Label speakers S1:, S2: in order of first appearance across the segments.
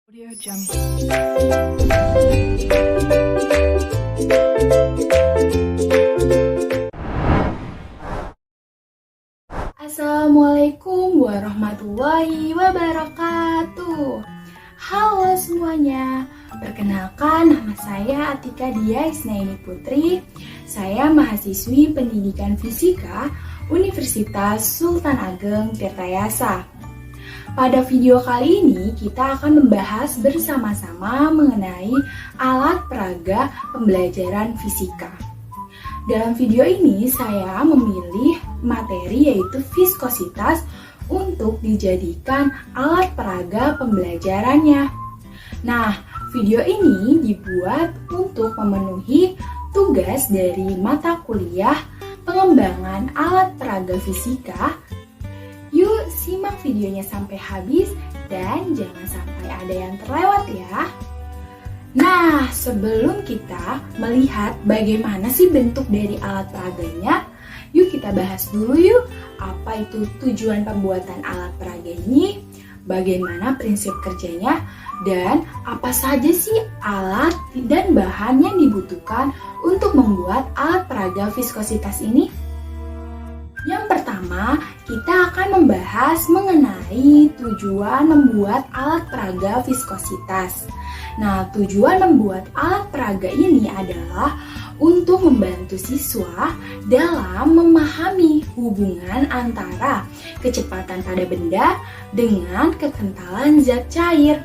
S1: Audio Jungle. Assalamualaikum warahmatullahi wabarakatuh. Halo semuanya, perkenalkan nama saya Atika Dia Isnaini Putri. Saya mahasiswi pendidikan fisika Universitas Sultan Ageng Tirtayasa. Pada video kali ini kita akan membahas bersama-sama mengenai alat peraga pembelajaran fisika. Dalam video ini saya memilih materi yaitu viskositas untuk dijadikan alat peraga pembelajarannya. Nah, video ini dibuat untuk memenuhi tugas dari mata kuliah pengembangan alat peraga fisika. Yuk simak videonya sampai habis dan jangan sampai ada yang terlewat ya. Nah, sebelum kita melihat bagaimana sih bentuk dari alat peraganya, yuk kita bahas dulu yuk apa itu tujuan pembuatan alat peraga ini, bagaimana prinsip kerjanya, dan apa saja sih alat dan bahan yang dibutuhkan untuk membuat alat peraga viskositas ini. Yang pertama, kita akan membahas mengenai tujuan membuat alat peraga viskositas. Nah, tujuan membuat alat peraga ini adalah untuk membantu siswa dalam memahami hubungan antara kecepatan pada benda dengan kekentalan zat cair.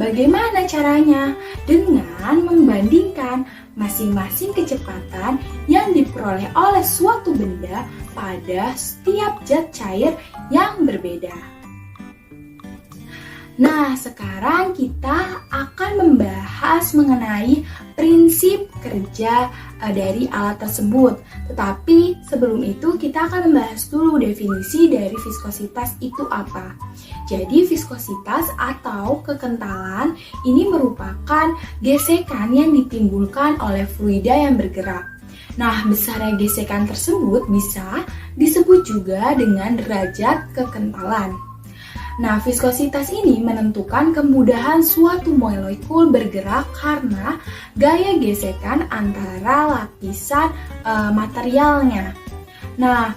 S1: Bagaimana caranya? Dengan membandingkan masing-masing kecepatan yang diperoleh oleh suatu benda pada setiap zat cair yang berbeda. Nah, sekarang kita akan membahas mengenai prinsip kerja dari alat tersebut. Tetapi sebelum itu kita akan membahas dulu definisi dari viskositas itu apa. Jadi viskositas atau kekentalan ini merupakan gesekan yang ditimbulkan oleh fluida yang bergerak. Nah, besarnya gesekan tersebut bisa disebut juga dengan derajat kekentalan. Nah, viskositas ini menentukan kemudahan suatu molekul bergerak karena gaya gesekan antara lapisan materialnya. Nah,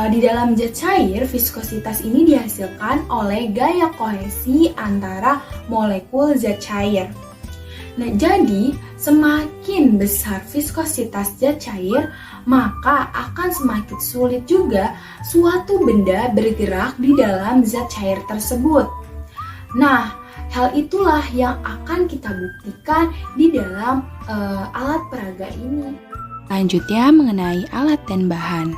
S1: di dalam zat cair, viskositas ini dihasilkan oleh gaya kohesi antara molekul zat cair. Nah, jadi semakin besar viskositas zat cair, maka akan semakin sulit juga suatu benda bergerak di dalam zat cair tersebut. Nah, hal itulah yang akan kita buktikan di dalam alat peraga ini.
S2: Selanjutnya mengenai alat dan bahan.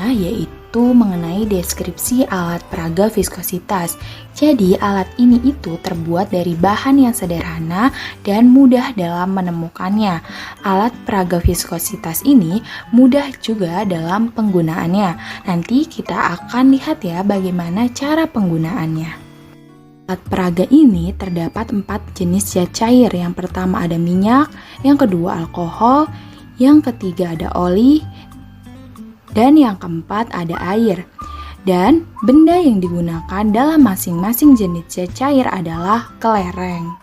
S2: Yaitu mengenai deskripsi alat peraga viskositas. Jadi alat ini itu terbuat dari bahan yang sederhana dan mudah dalam menemukannya. Alat peraga viskositas ini mudah juga dalam penggunaannya. Nanti kita akan lihat ya bagaimana cara penggunaannya. Alat peraga ini terdapat 4 jenis zat cair. Yang pertama ada minyak, yang kedua alkohol, yang ketiga ada oli, dan yang keempat ada air. Dan benda yang digunakan dalam masing-masing jenis zat cair adalah kelereng.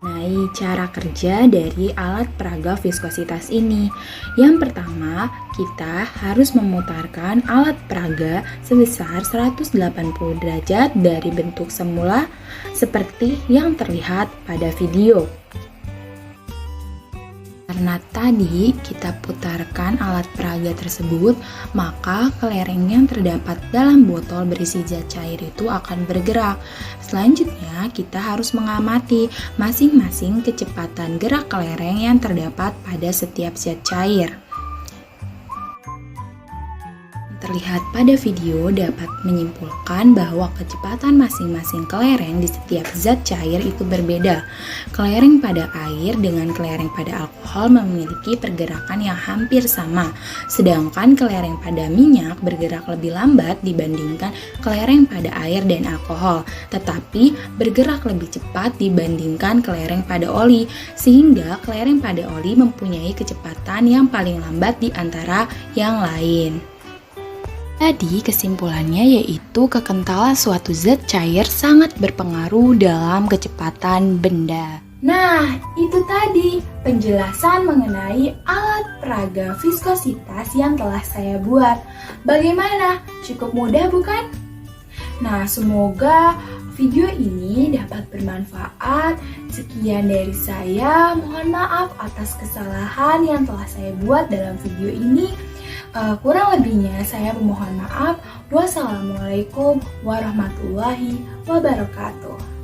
S2: Nah, cara kerja dari alat peraga viskositas ini. Yang pertama, kita harus memutarkan alat peraga sebesar 180 derajat dari bentuk semula seperti yang terlihat pada video. Karena tadi kita putarkan alat peraga tersebut, maka kelereng yang terdapat dalam botol berisi zat cair itu akan bergerak. Selanjutnya, kita harus mengamati masing-masing kecepatan gerak kelereng yang terdapat pada setiap zat cair. terlihat pada video dapat menyimpulkan bahwa kecepatan masing-masing kelereng di setiap zat cair itu berbeda. Kelereng pada air dengan kelereng pada alkohol memiliki pergerakan yang hampir sama, sedangkan kelereng pada minyak bergerak lebih lambat dibandingkan kelereng pada air dan alkohol, tetapi bergerak lebih cepat dibandingkan kelereng pada oli, sehingga kelereng pada oli mempunyai kecepatan yang paling lambat di antara yang lain. Jadi kesimpulannya yaitu kekentalan suatu zat cair sangat berpengaruh dalam kecepatan benda.
S1: Nah, itu tadi penjelasan mengenai alat peraga viskositas yang telah saya buat. Bagaimana? Cukup mudah bukan? Nah, semoga video ini dapat bermanfaat. Sekian dari saya, mohon maaf atas kesalahan yang telah saya buat dalam video ini. Kurang lebihnya saya memohon maaf. Wassalamualaikum warahmatullahi wabarakatuh.